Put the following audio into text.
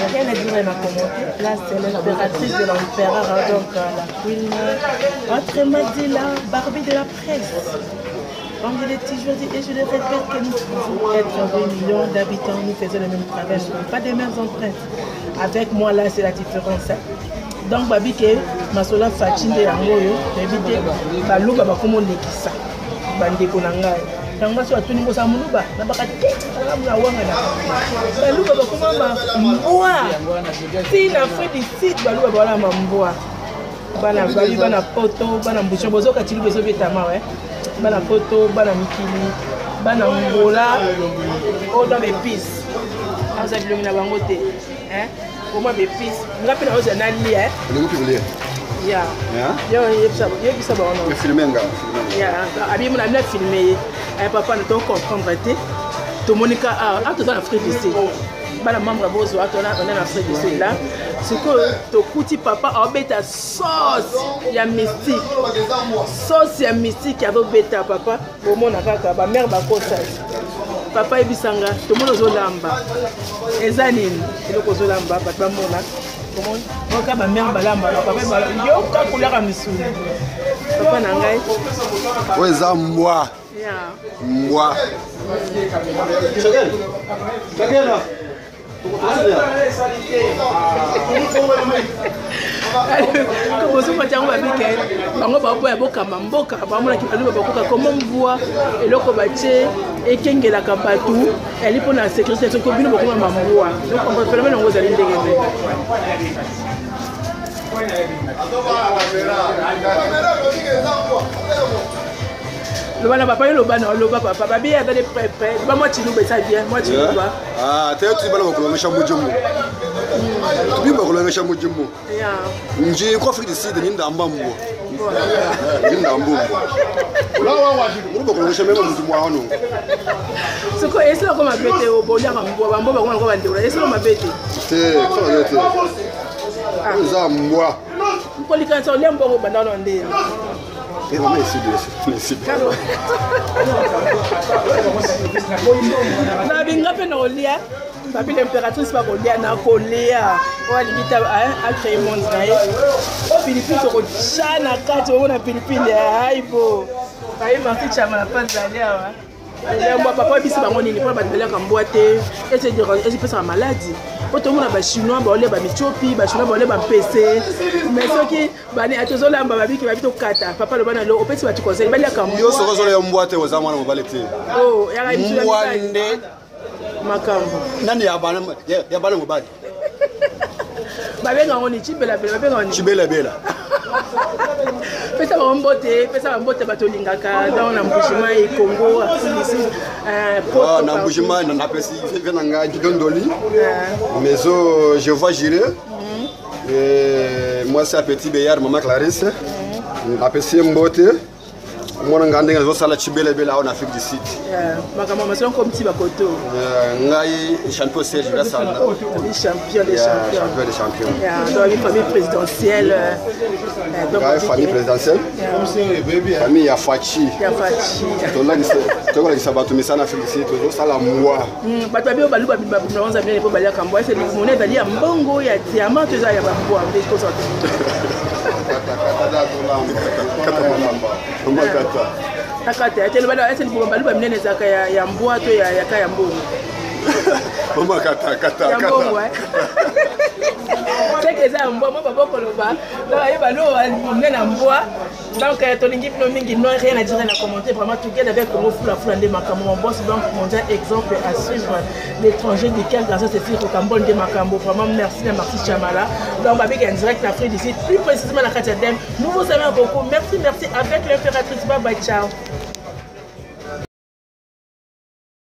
rien à dire à commenter. Là, c'est l'impératrice de l'empereur, donc la queen. Entre Madila, Barbie de la presse. Comme je l'ai toujours dit et je le répète que nous pouvons être 2 millions d'habitants, nous faisons le même travail, pas des mêmes empreintes. Avec moi là, c'est la différence. Donc, Babi, que Masola Fatin de Yangoyo, éviter Balouba, comment l'équissa, Bandeko Nangai. Donc, moi, je suis à tout niveau, ça moulouba, n'a pas qu'à Balouba, comment m'boire. Si l'Afrique du site, Balouba, voilà, m'boire. Bana Bali, Bana Poto, Bana Bouchon, Bozo, Katilu, Bozo, Betama, ouais. Bana Poto, Bana Mikili, Bana Ngola, oh, dans mes pistes. On s'est vu le Bangote. Hein? Comment mes pistes? Je me rappelle que c'est un allié. Le groupe est lié. Ya. Yo, il ça bon. Le filmé, gars. Ya. Abi, mon ami a filmé. Papa, ne t'en comprendre. Tout le monde est à tout dans l'Afrique du Sud. Bana membre Bozo, on est en Afrique du Sud là. C'est que ton petit papa a bêta sauce, il y a mystique. Sauce, il y a mystique, il y a bêta papa. Au monde a kaka, ma mère va cosa. Papa ebisanga, tout le monde est lamba. Ezanine, il est aux lamba, papa mona. Comment? Quand ma mère balamba, papa balamba. Yo, quand couleur à missouri. Papa nangai. Ouais, ça moi. Moi. Comme ça, on va dire on va boire boka mamboka, on va dire boka comment boire et le kobaché et kenge la kapatu, elle est pour la sécurité de combine beaucoup mamboa. Donc on va faire même on va aller dégager. Le bana papa le bana le papa papa bien dans les prêts pas moi tu nous ça bien moi tu nous vois ah tu tu bana ko le chambo jumbo tu ba ko le chambo jumbo ya nji ko Afrique du Sud ni ndamba mbo ni ndambo la wa wa ni ba ko le chambo mbo mo hono ce ko est-ce que ma bête au bolia mbo ba ko ba ndura est-ce que ma bête c'est ça moi ko li kan so le mbo ba ndano ndé et on essaie de na binga pe na olia papi l'impératrice va olia na kolia o limita a créer monde na o Philippines ko chana kati o na Philippines aibo ai marti chama na panzalia wa papa bisi bango nini pour batela ka mboate et c'est dire et c'est pas maladie auto mona ba chinois ba ole ba michopi ba chinois ba ole ba PC mais soki bani atozola mbaba biki ba bito kata papa le bana lo opesi ba tu conseil bali ka yo soko zo le mboate o za mwana mobale te oh ya ga mitula mwande makambo nani ya bana mobale babenga ngoni chibela bela babenga ngoni chibela bela pesa bambote batolingaka dans na mbushima et Congo ici na mbushima na pesi vena nga Dondoli mais je vois Jiré et moi c'est petit Béyard maman Clarisse na pesi mbote mon ngande nga zo sala chibela bela en Afrique du Sud makama mason comme ti bakoto ngai champion Serge Gassana champion des champions dans la famille présidentielle donc famille présidentielle famille ya Fachi to la ki sabato misana Afrique du Sud to sala moi bato bio balu ba bronze bien pour balia kambo c'est monnaie d'aller mbongo ya diamant to za ya bambo en des choses Takata, tel bala tel bo balu ba minene zaka ya mbwa to ya ka ya mbongo. Mama kata. Ya mbongo c'est que ça mbwa baba koloba. Donc ayo balu minene mbwa. Donc to lingi no mingi no rien à dire na commenter vraiment tout gars avec comment fula ndé makambo mon boss banque mondial exemple à suivre l'étranger duquel grâce à ces au Cambodge de makambo vraiment merci à Marty Chamala. Donc babi en direct en Afrique d'ici plus précisément la Katadem. Nous vous aimons beaucoup. Merci avec l'impératrice. Bye bye ciao.